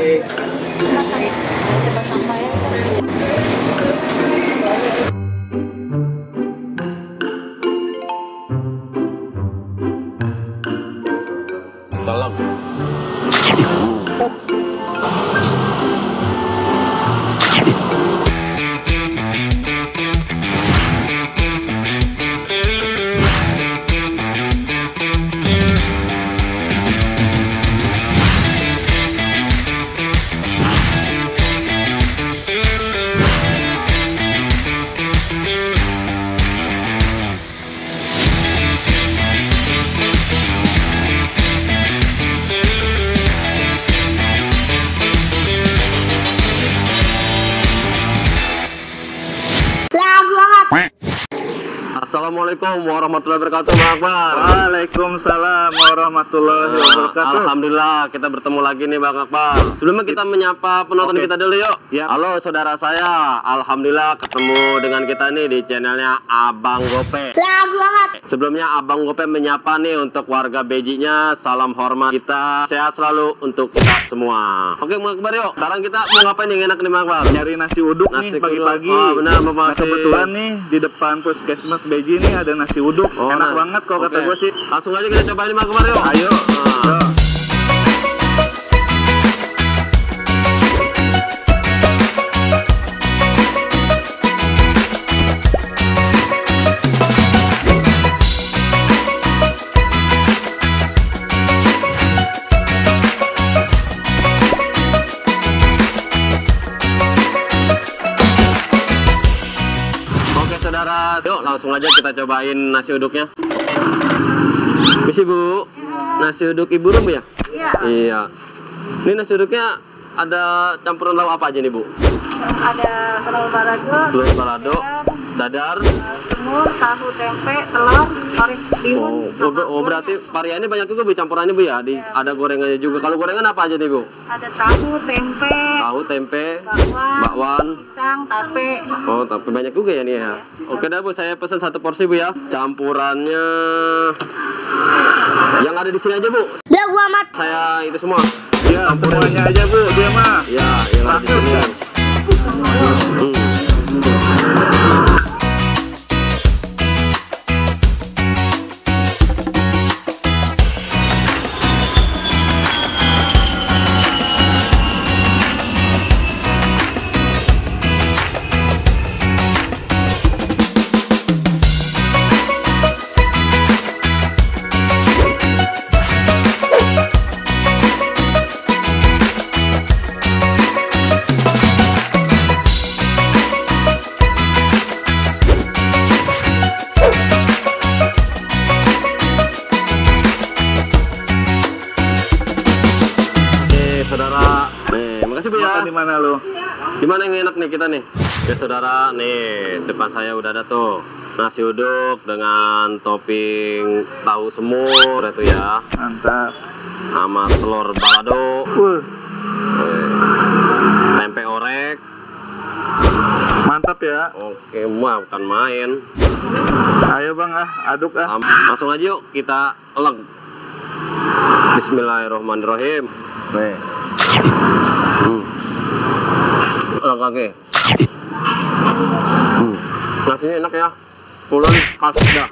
Dalam. Assalamualaikum warahmatullahi wabarakatuh, Bang Akbar. Waalaikumsalam warahmatullahi wabarakatuh. Alhamdulillah kita bertemu lagi nih, Bang Akbar. Sebelumnya kita menyapa penonton kita dulu yuk. Ya. Halo saudara saya, alhamdulillah ketemu dengan kita nih di channelnya Abang Gope. Sebelumnya Abang Gope menyapa nih untuk warga Bejinya, salam hormat kita, sehat selalu untuk kita semua. Oke, Bang Akbar yuk. Sekarang kita mau ngapain yang enak nih, Bang Akbar? Nyari nasi uduk nih pagi-pagi. Oh, benar, nah, kebetulan nih di depan puskesmas Beji nih ada nasi uduk. Enak banget kok kata gue sih. Langsung aja kita cobain, Bang Akbar yuk. Ayo. Saudara, yuk langsung aja kita cobain nasi uduknya. Misi Bu, nasi uduk Ibu Rum ya? Iya. Iya. Ini nasi uduknya ada campuran lauk apa aja nih Bu? Ada telur balado, dadar, semur, tahu, tempe, telur, korek, bihun. Berarti variannya banyak juga Bu, campurannya Bu ya? Ada gorengannya juga. Kalau gorengan apa aja nih Bu? Ada tahu, tempe, bakwan, pisang, tape. Oh, tapi banyak juga ya nih ya. Oke dah Bu, saya pesan satu porsi Bu ya. Campurannya yang ada di sini aja Bu. Udah gua amat. Saya itu semua. Ya, semuanya aja Bu, dia mah. Ya, yang ada di sini. Saudara, nih, makasih Bu ya. Di mana lu? Di mana yang enak nih kita nih? Ya saudara, nih depan saya udah ada tuh nasi uduk dengan topping tahu semur itu ya, Mantap. sama telur balado, tempe orek. Mantap ya. Oke, wah bukan main. Ayo Bang aduk ah. Langsung aja yuk kita eleng. Bismillahirrahmanirrahim. Nih. Eleng lagi. Nasinya enak ya. Pulen khas dah.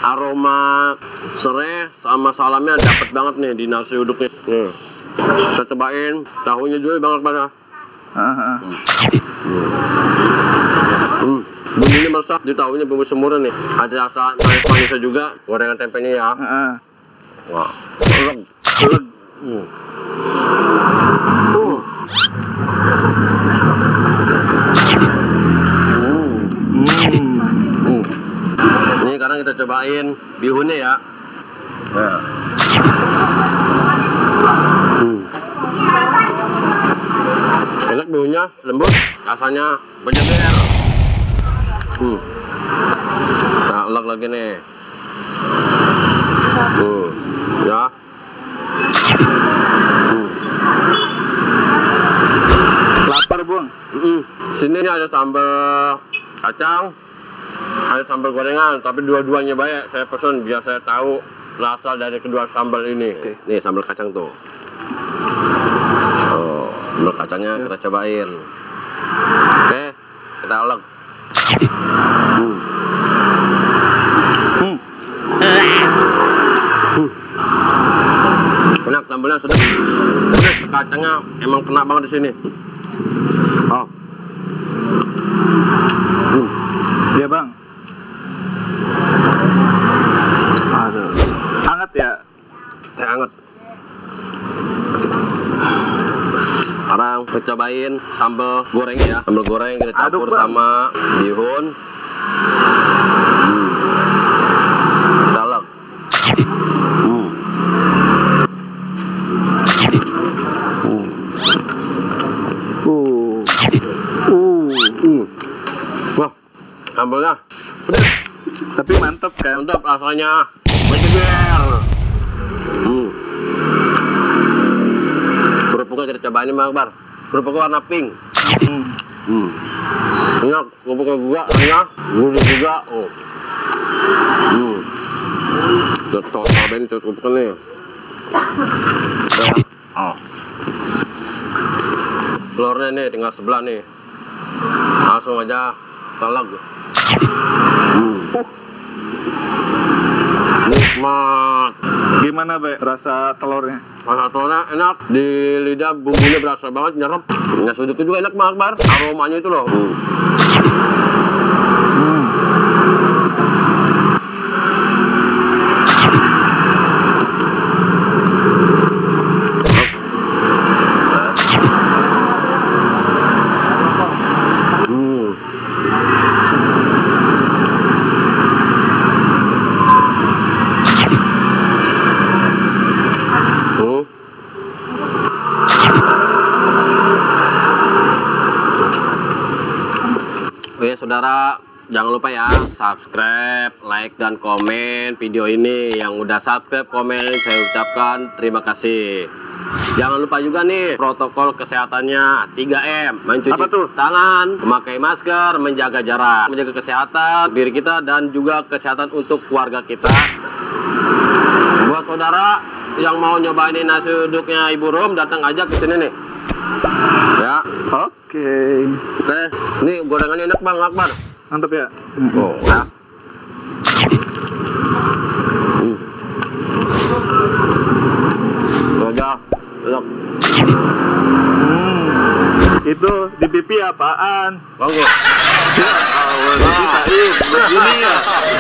Aroma serai sama salamnya dapet banget nih di nasi uduknya. Nih. Kita cobain tahunya juga banget banget. Bumbunya meresap di tahunya, bumbu semurnya nih. Ada rasa manis-manisnya juga, gorengan tempenya ya. Wah, eleg. Ini sekarang kita cobain bihunnya ya. Nah. Enak bihunnya, lembut, rasanya berjeger. Nah, elek lagi nih. Ya. Lapar Bang. Sini ada sambal kacang, ada sambal gorengan, tapi dua-duanya banyak. Saya pesan biar saya tahu rasa dari kedua sambal ini. Nih sambal kacang tuh. Oh. Sambal kacangnya kita cobain. Oke, kita ulek. Enak, sambalnya sudah. Kacangnya emang kena banget di sini. Oh. Iya bang. Aduh. Hangat ya? Teh hangat. Sekarang kita cobain sambal goreng ya. Sambal goreng kita campur sama bihun. Dalek. Wah, sambalnya pedas. Tapi mantep kan? Mantap rasanya. Berjeger. Kerupuknya kita cobain ini Bang Akbar. Kerupuknya warna pink. Enak, kerupuknya juga enak. Gurih juga. Kita cobain kerupuknya nih. Telurnya nih tinggal sebelah nih. Langsung aja telak. Nikmat. Gimana Be rasa telurnya? Rasa telurnya enak, di lidah bumbunya berasa banget, nyerap. Nasi uduknya juga enak Bang Akbar, aromanya itu loh. Oke saudara, jangan lupa ya subscribe, like, dan komen video ini. Yang udah subscribe, komen, saya ucapkan terima kasih. Jangan lupa juga nih protokol kesehatannya 3M. Mencuci tangan, memakai masker, menjaga jarak, menjaga kesehatan diri kita dan juga kesehatan untuk keluarga kita. Buat saudara yang mau nyobain nasi uduknya Ibu Rum, datang aja ke sini nih. Ya. Oke. Oke, ini gorengannya enak Bang Akbar. Mantap ya. Oh, ya. Aja, enak. Itu di pipi apaan? Bagus. Ya, bisa begini ya.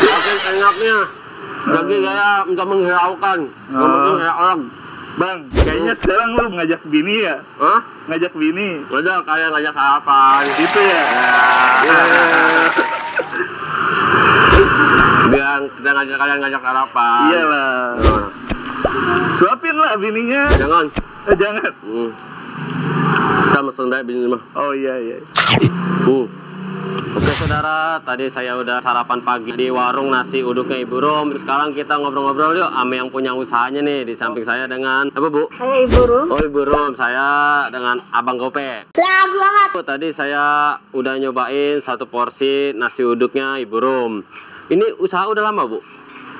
Makin enaknya. Jadi kayak minta menghiraukan. Ngomongnya kayak orang. Bang, kayaknya sekarang lu ngajak bini ya? Hah? Ngajak bini? Udah kayak ngajak sarapan. Gitu ya? Biar kita ngajak kalian ngajak sarapan. Iyalah. Suapin lah bininya. Jangan. Jangan. Kita mesen baik bini mah. Oh iya iya. Oke saudara, tadi saya udah sarapan pagi di warung nasi uduknya Ibu Rum. Sekarang kita ngobrol-ngobrol yuk sama yang punya usahanya nih. Di samping saya dengan apa Bu? Saya Ibu Rum. Oh Ibu Rum, saya dengan Abang Gope. Tadi saya udah nyobain satu porsi nasi uduknya Ibu Rum. Ini usaha udah lama Bu?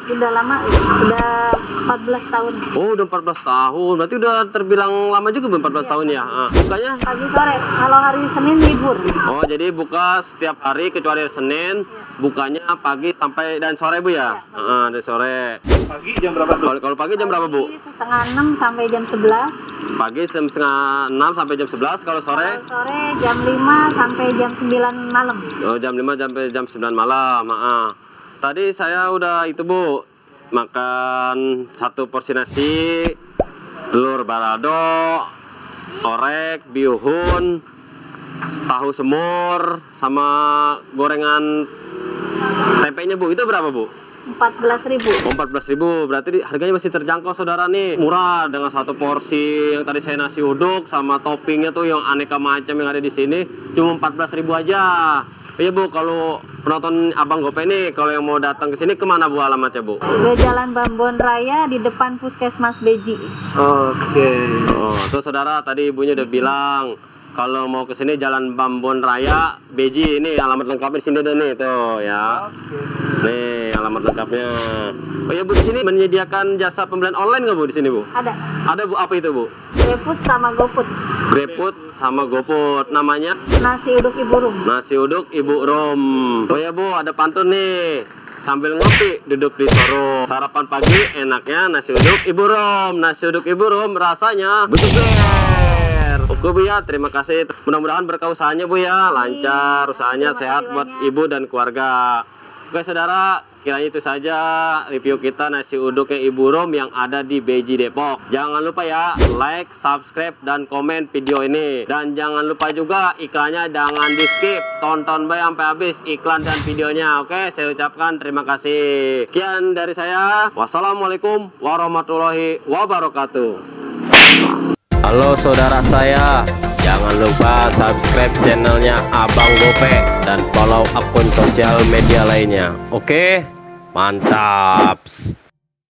Udah lama, udah 14 tahun. Oh udah 14 tahun, berarti udah terbilang lama juga Bu, 14 tahun ya? Bukanya? Pagi sore, kalau hari Senin libur. Oh jadi buka setiap hari kecuali hari Senin, bukanya pagi sampai dan sore Bu ya? Dari sore. Pagi jam berapa tuh? Kalau pagi jam berapa Bu? Setengah 6 sampai jam 11. Pagi setengah 6 sampai jam 11, kalau sore? Kalau sore jam 5 sampai jam 9 malam. Oh jam 5 sampai jam 9 malam. Tadi saya udah itu Bu, makan satu porsi nasi, telur balado, orek, bihun, tahu semur, sama gorengan tempenya Bu. Itu berapa Bu? 14.000. 14.000, berarti harganya masih terjangkau saudara nih. Murah dengan satu porsi yang tadi saya nasi uduk sama toppingnya tuh yang aneka macam yang ada di sini cuma 14.000 aja. Iya Bu, kalau penonton Abang Gope nih, kalau yang mau datang ke sini kemana Bu alamatnya Bu? Ke Jalan Bambon Raya di depan Puskesmas Beji. Oke. Oh, tuh saudara tadi ibunya udah bilang Kalau mau ke sini Jalan Bambon Raya, Beji, ini alamat lengkapnya di sini deh nih tuh ya. Nih alamat lengkapnya. Oh ya Bu, di sini menyediakan jasa pembelian online nggak Bu di sini Bu? Ada. Ada Bu, apa itu Bu? GrabFood sama GoFood. GrabFood sama GoFood. Namanya Nasi uduk Ibu Rum. Nasi uduk Ibu Rom. Oh ya Bu, ada pantun nih. Sambil ngopi duduk di sorum. Sarapan pagi enaknya nasi uduk Ibu Rom. Nasi uduk Ibu Rom rasanya bener. Oke Bu ya, terima kasih. Mudah-mudahan berkah usahanya Bu ya, lancar usahanya, sehat buat Ibu dan keluarga. Oke saudara, kiranya itu saja review kita nasi uduknya Ibu Rom yang ada di Beji Depok. Jangan lupa ya, like, subscribe, dan komen video ini. Dan jangan lupa juga iklannya jangan di skip. Tonton baik sampai habis iklan dan videonya. Oke, saya ucapkan terima kasih. Sekian dari saya. Wassalamualaikum warahmatullahi wabarakatuh. Halo saudara saya, jangan lupa subscribe channelnya Abang Gope dan follow akun sosial media lainnya. Oke, mantap.